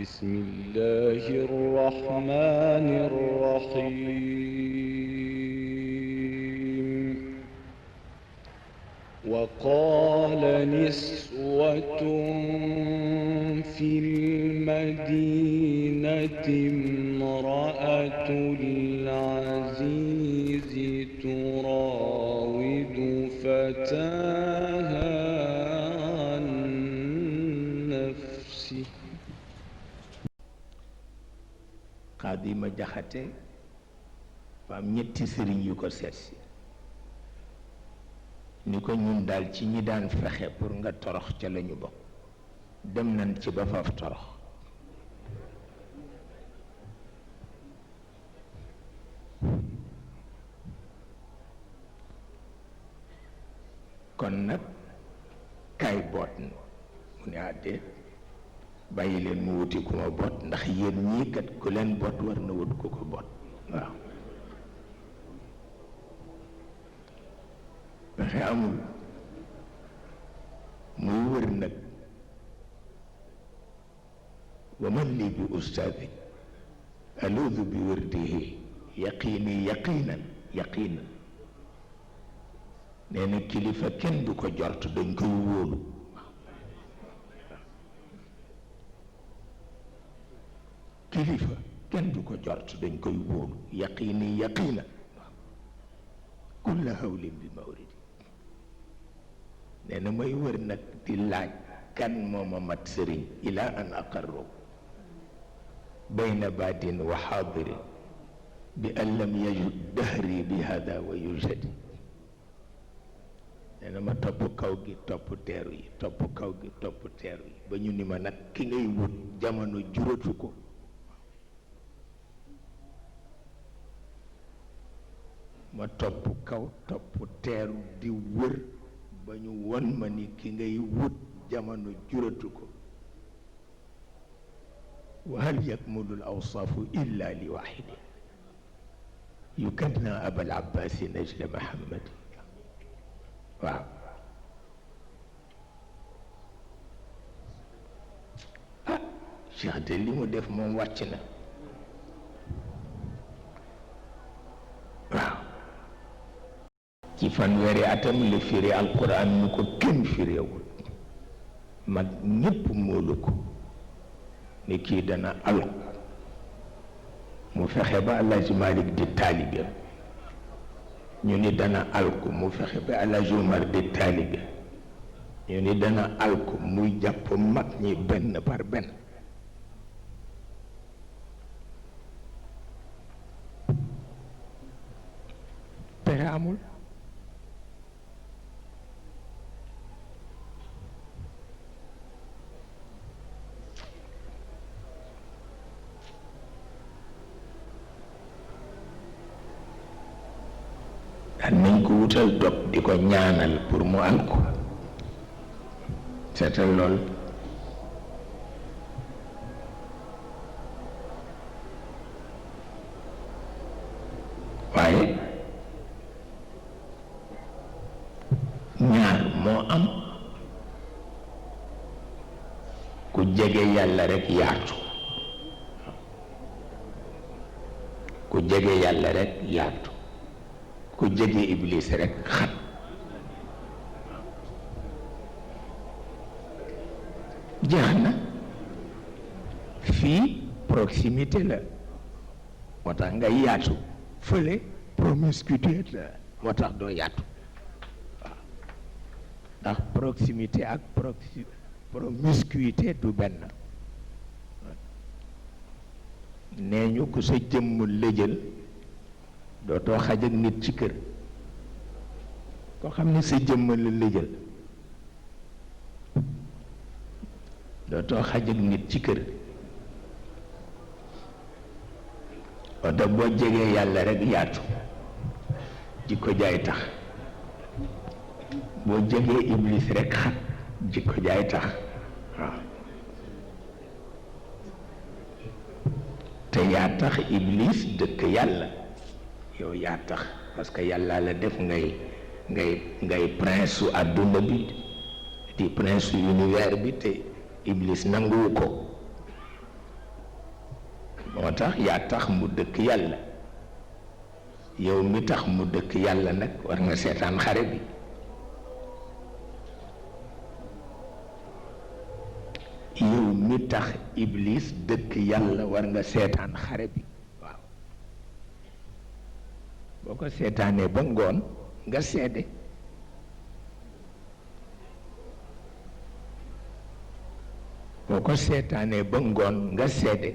بسم الله الرحمن الرحيم وقال نسوة في المدينة امرأة العزيز تراود فتاها عن نفسه. Xaadi ma jaxate fa am ñetti sëriñ yu ko seetsi ni ko ñun daal ci ñi daan fexe pour nga torox ca lañu bokk dem nañ ci ba faf torox kon nag kaay boot na mu ne àddee bàyyi leen mu wuti ku ma boot ndax yéen ñii kat ku leen boot war na wut ku ko boot waaw pexe amul muy wër nag wa man lii bi ustaadi aluudu bi wërdihi yaqiini yaqiinan yaqiinan nee na kilifa kenn du ko jort dañ koy wóolu kilifa kenn du ko jort dañ koy wóolu yaqiini yaqiina kulla hawlin bi mawridi nee na may wër nag di laaj kan mooma mat sëriñ ila an aqarru bayna baadin wa xaadirin bi an lam yajud dahri bi hada wa yujadi nee na ma topp kaw gi topp teeru yi topp kaw gi topp teeru yi ba ñu ni ma nag ki ngay wut jamono juratu ko ma topp kaw topp teeru di wër ba ñu won ma ni ki ngay wut jamono juratu ko wa hal yakmulu al awsaafu illa li waxidi yukanna abal abbaasi najla mahammadi waaw ah Cheikh de li mu def moom wàcc na waaw ci fanweeri atam la firi alquran nu ko kenn firéewul mag ñépp móolu ko ni kii dana alku mu fexe ba Alaaji Malik di taalibe ñu ni dana alku mu fexe ba Alaaji Umar di taalibe ñu ni dana alku muy jàpp mag ñi benn par benn pexe amul nañ ko wutal dog di ko ñaanal pour mu alko seetal lool waaye ñaar moo am ku jege yàlla rekk yaatu ku jege yàlla rekk yaatu ku jege iblis rekk xat jeex na fii proximité la moo tax nga yaatu fële promiscuité la moo tax doo yaatu waaw ndax proximité ak promiscuité du benn nee ñu ku sa jëmm lëjël dootoo xaj ak nit ci kër koo xam ne sa jëmm la lëjël dootoo xaj ak nit ci kër wante boo jegee yàlla rekk yaatu jikko jaay tax boo jegee iblis rekk xat jikko jaay tax waaw te yaa tax iblis dëkk yàlla yow yaa tax parce que yàlla la def ngay prince su àdduna bi di prince su univers bi te iblis nanguwu ko moo tax yaa tax mu dëkk yàlla. yow mi tax mu dëkk yàlla nag war nga seetaan xare bi. yow mi tax iblis dëkk yàlla war nga seetaan xare bi. waaw boo ko seetaanee ba ngoon nga seede. boo ko seetaanee ba ngoon nga seede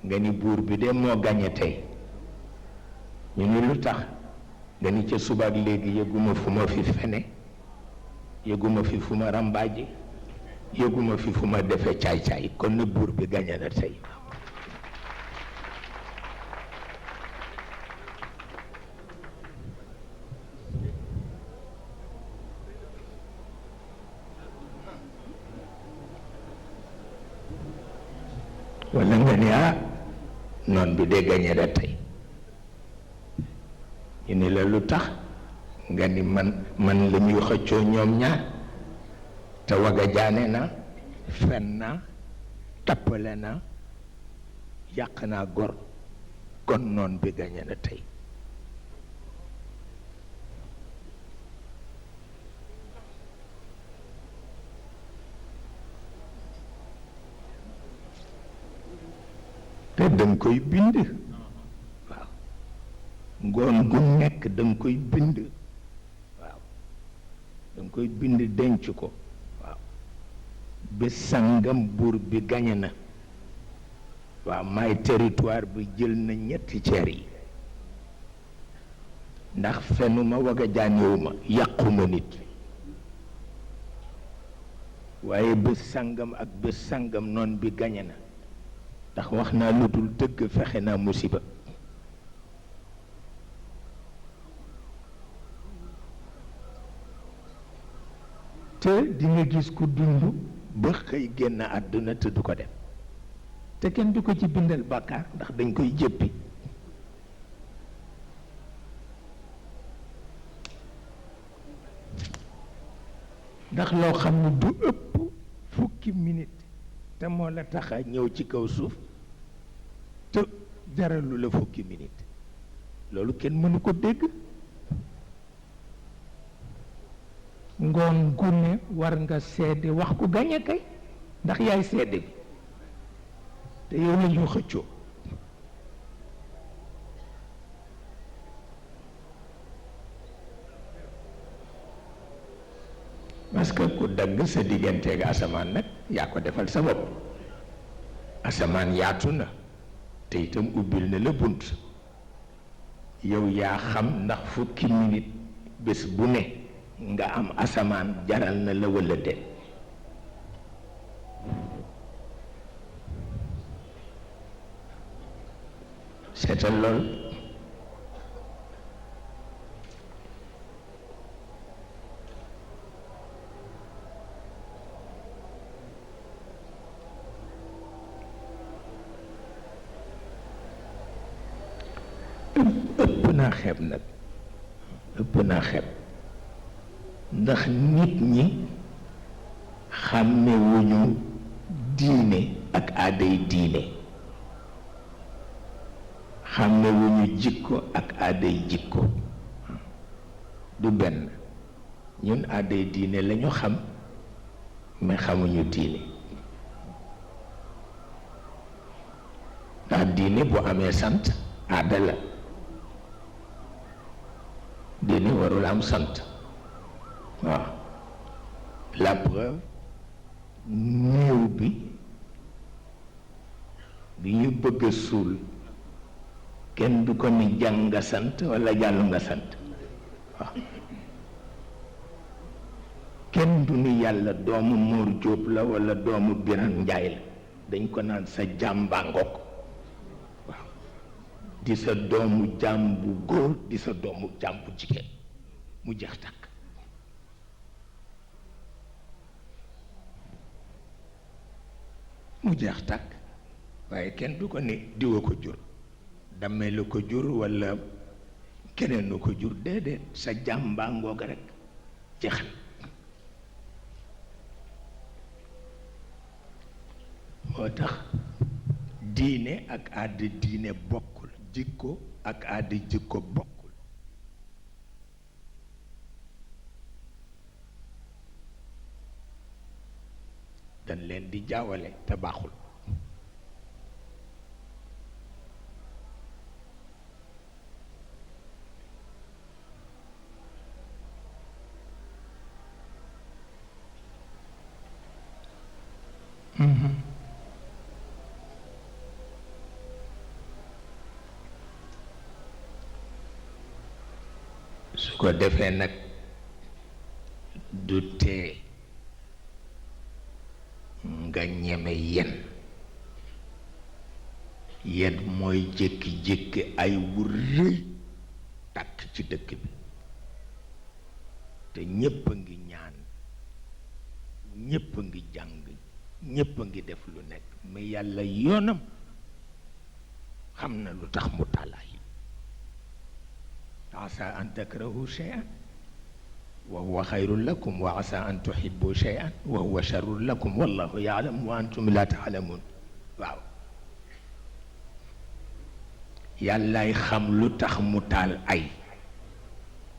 nga ni buur bi de moo gañe tey. ñu ni lu tax nga ni ca subaak léegi yëguma fu ma fi fene, yëguma fi fu ma rambaaje, yëguma fi fu ma defe caay-caay, kon na buur bi gañe na tey. wala nga ni noon bi de gañe na tey. ñu ni la lu tax nga ni man la ñuy xëccoo ñoom ñaar te waga jaane na, fen na, tappale na, yàq naa gor, kon noon bi gañe na tey. te danga koy bind. waaw ngoon gu nekk danga koy bind. waaw danga koy bind denc ko. waaw bés sangam buur bi gañe na. waaw may territoire bi jël na ñetti ceer yi ndax fenuma waga jaanewuma yàquma nit. waaye bés sangam ak bés sangam noon bi gañe na ndax wax naa lu dul dëgg, fexe naa musiba. te di nga gis ku dund ba xëy génn àdduna te du ko def, te kenn du ko ci bindal bàkkaar ndax dañ koy jëppi. ndax loo xam ne du ëpp fukki minute te moo la tax a ñëw ci kaw suuf te jaralu la fukki minute, loolu kenn mënu ko dégg. ngoon gu ne war nga seede wax ku gañe kay, ndax yaay seede bi te yow la ñu xëccoo. parce que ku dagg sa digganteeg asamaan nag yaa ko defal sa bopp. asamaan yaatu na te itam ubbil na la bunt. yow yaa xam ndax fukki minute bés bu ne nga am asamaan jaral na la walla déet. seetal lool. ëpp naa xeeb nag, ëpp naa xeeb ndax nit ñi xàmmewuñu diine ak aaday diine, xàmmewuñu jikko ak aaday jikko. du benn. ñun aaday diine lañu xam mais xamuñu diine. ndax diine bu amee sant aada la, diine warul am sant. waaw la preuve, néew bi ñu bëgg a suul kenn du ko ni jàng nga sant walla jàll nga sant. waaw kenn du ni yàlla doomu Mor Jóob la walla doomu Biran Njaay la, dañ ko naan sa jàmbaa ngoog. waaw di sa doomu jaam bu góor, di sa doomu jaam bu jigéen, mu jeex takk. mu jeex takk. waaye kenn du ko ne diwa ko jur, damee la ko jur walla keneen nu ko jur, déedéet, sa jàmbaa ngoog rekk jeex na. moo tax diine ak aada diine bokkul, jikko ak aada jikko bokkul. dañ leen di jaawale te baaxul. su ko defee nag du tee nga ñeme yen mooy jékki-jékki ay wu rëy tàkk ci dëkk bi te ñépp a ngi ñaan, ñépp a ngi jàng, ñépp a ngi def lu nekk, mais yàlla yoonam xam na lu tax mu tàllaay. asa an takrahu shay'an wa huwa xayrun lakum wa asa an tuhibbu shay'an wa huwa sharrun lakum wallahu ya'lam wa antum la ta'lamun. waaw yàllaay xam lu tax mu taal ay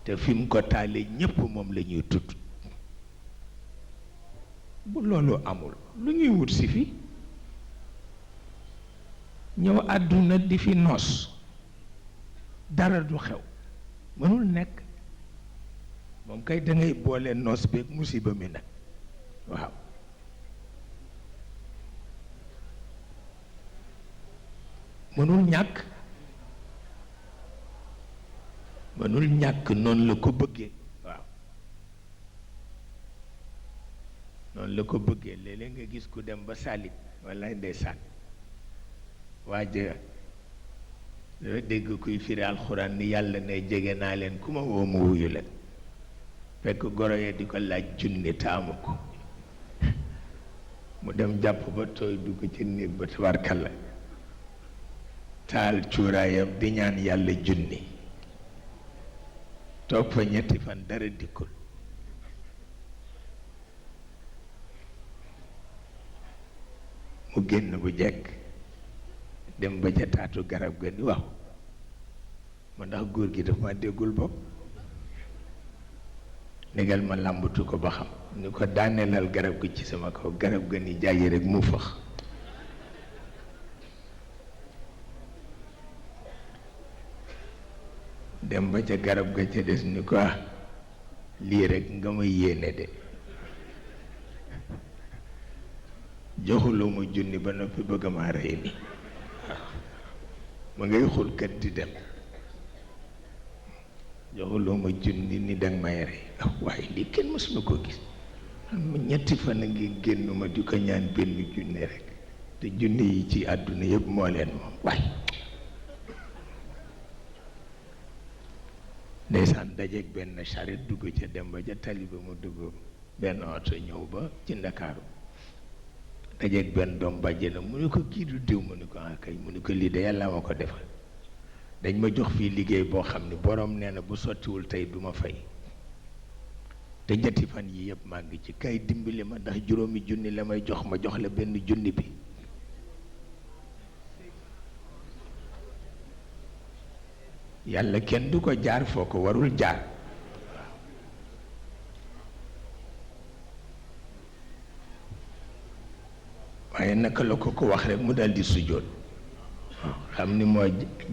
te fi mu ko taalee ñépp moom la ñuy tudd. bu loolu amul lu ñuy wut si fi ñëw àdduna di fi noos dara du xew mënul nekk. moom kay dangay boole noos beeg musiba mi nag. waaw mënul ñàkk, mënul ñàkk, noonu la ko bëggee. waaw noonu la ko bëggee. léeg-léeg nga gis ku dem ba salit wallaay ndeysaan waaja danga dégg kuy firi alxuraan ni yàlla ne jege naa leen ku ma woo ma wuyu leen, fekk goro ya di ko laaj junni taamu ko mu dem jàpp ba tooy dugg ci néeg ba tabarkalla taal cuuraayam di ñaan yàlla junni, toog fa ñetti fan dara dikkul. mu génn bu jekk dem ba ca taatu garab ga ni waaw ma ndax góor gi dafa ma déggul bopp, négal ma làmbatu ko ba xam, ni ko daaneelal garab gi ci sama kaw. garab ga ni jaayi rek mu fëx. dem ba ca garab ga ca des ni ko lii rek nga ma yéene de, joxuloo ma junni ba noppi bëgg maa rey ni ma ngay xulkat di dem, joxuloo ma junni ni danga may rey. waaye lii kenn mës na ko gis, ma ñetti fan a ngi génn ma di ko ñaan benn junni rek te junni yi ci àdduna yëpp moo leen moom. waaye ndeysaan dajeeg benn charrette dugg ca dem ba ca tali ba mu dugg benn oto ñëw ba ci Ndakaaru dajeeg benn doom bàjjenam mu ne ko kii du diw, mu ne ko kay, mu ne ko lii de yàlla ma ko defal, dañ ma jox fii liggéey boo xam ne boroom nee na bu sottiwul tey du ma fay te ñetti fan yi yëpp maa ngi ci, kay dimbali ma ndax juróomi junni la may jox, ma jox la benn junni bi. yàlla kenn du ko jaar foo ko warul jaar. waaye naka la ko wax rek mu daldi sujjóot. waaw xam ni moo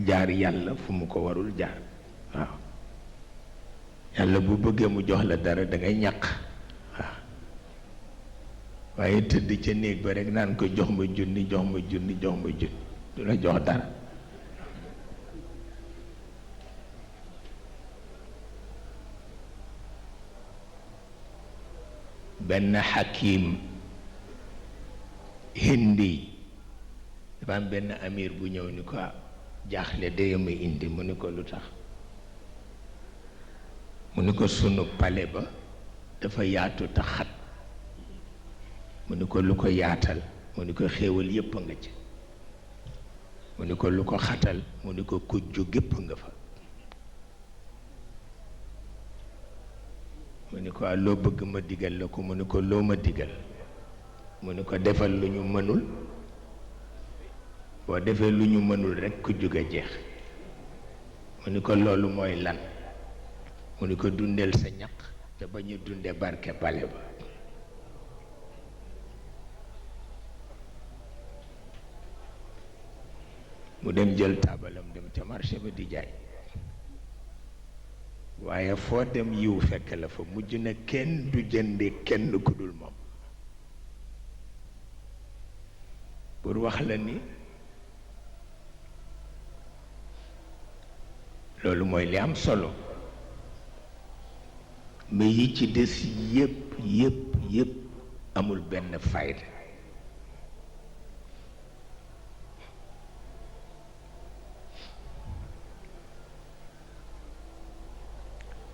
jaar yàlla fu mu ko warul jaar. waaw yàlla bu bëggee mu jox la dara da ngay ñàq. waaw waaye tëdd ca néeg ba rek naan ko jox ma junni jox ma junni jox ma junni du la jox dara. benn xakim hindi dafa am benn amir bu ñëw ni ko jaaxle day ma indi, mu ni ko lu tax, mu ni ko sunu pale ba dafa yaatu te xat, mu ni ko lu ko yaatal, mu ni ko xéewal yépp a nga ci, mu ni ko lu ko xatal, mu ni ko kujju gépp nga fa, mu ni ko loo bëgg ma digal la ko, mu ni ko loo ma digal, mu ni ko defal lu ñu mënul, boo defee lu ñu mënul rekk ku jóg a jeex. mu ni ko loolu mooy lan mu ni ko dundeel sa ñaq te ba ñu dunde barke pale ba. mu dem jël taabalam dem ca marché ba di jaay waaye foo dem yiw fekk la fa mujj na kenn du jënde kenn ku dul moom. pour wax la ni loolu mooy li am solo mais yi ci des yépp amul benn fayda.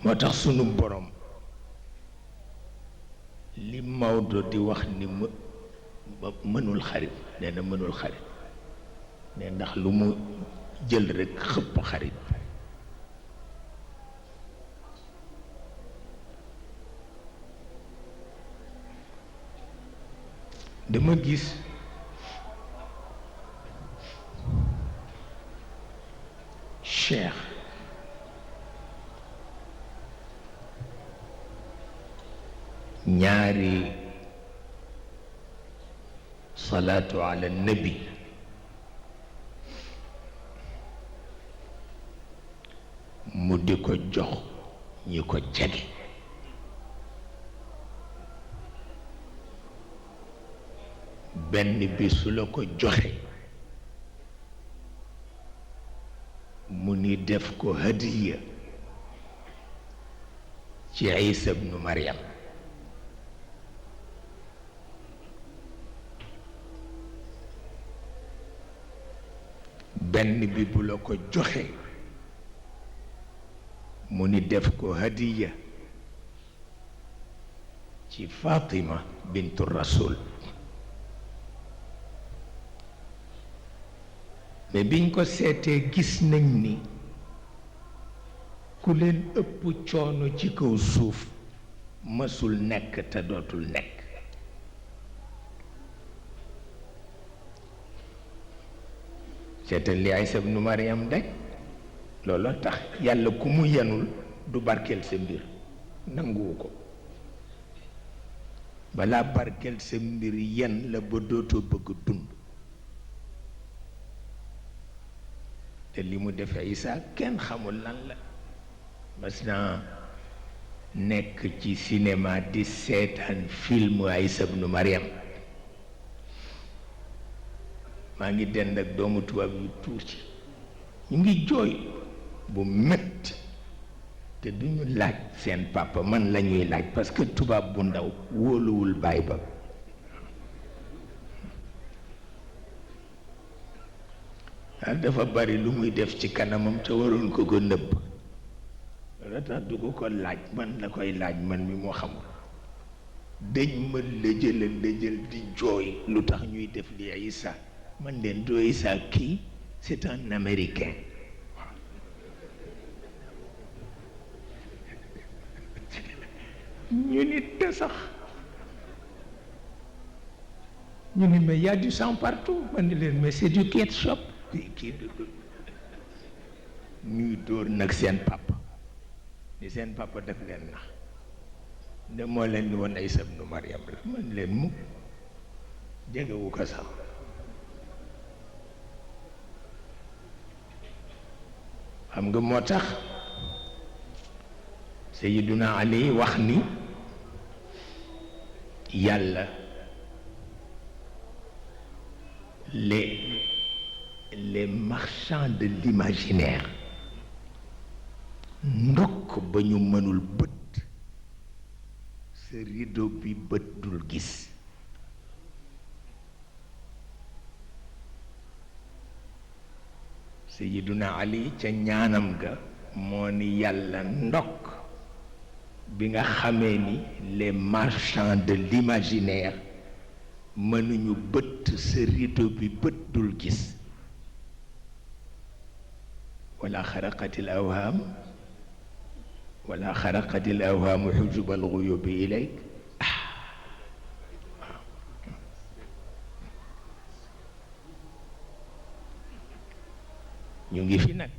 moo tax sunu borom li Maodo di wax ni mënul xarit nee na mënul xarit ne ndax lu mu jël rekk xëpp xarit. dama gis Cheikh ñaari salaatu ala nabi mu di ko jox ñi ko jege benn bi su la ko joxe mu ni def ko hadiya ci Isa ibnu Maryam benn bi bu la ko joxe mu ni def ko hadiya ci Fatima bintu Rasul. mais biñ ko seetee gis nañ ni ku leen ëpp coono ci kaw suuf mësul nekk te dootul nekk. seetal li Isa ibnu Maryam daj looloo tax yàlla ku mu yenul du barkeel sa mbir nanguwu ko. balaa barkeel sa mbir yen la ba dootoo bëgg dund. te li mu defee Isa kenn xamul lan la. mas naa nekk ci cinéma di seetaan film Isa ibnu Maryam maa ngi dend ak doomu tubaab yu tuuti ñu ngi jooy bu metti te duñu laaj seen papa man la ñuy laaj parce que tubaab bu ndaw wóoluwul baay ba. dafa bari lu muy def ci kanamam te waroon ko ko nëbb loolu tax du ko laaj man la koy laaj man mi moo xamul. dañ ma lëjël di jooy lu tax ñuy def li Isa man leen doo Isa kii c'est un Américain. ñu nit te sax ñu ni mais y a du sang partout man ni leen mais c'est du ketchup. kii ñuy dóor nag seen papa ni seen papa def leen nax de moo leen di woon Isa ibnu Maryam la man leen mukk jegewu ko sax. xam nga moo tax Sayyiduna Ali wax ni yàlla les marchands de l'imaginaire ndokk ba ñu mënul bët sa rideau bi bët dul gis. Sayyiduna Ali ca ñaanam ga moo ni yàlla ndokk bi nga xamee ni les marchands de l'imaginaire mënuñu bët sa rideau bi bët dul gis. wala xaraqatil awhaamu xujubal guyubi ilayk. ñu ngi fi nag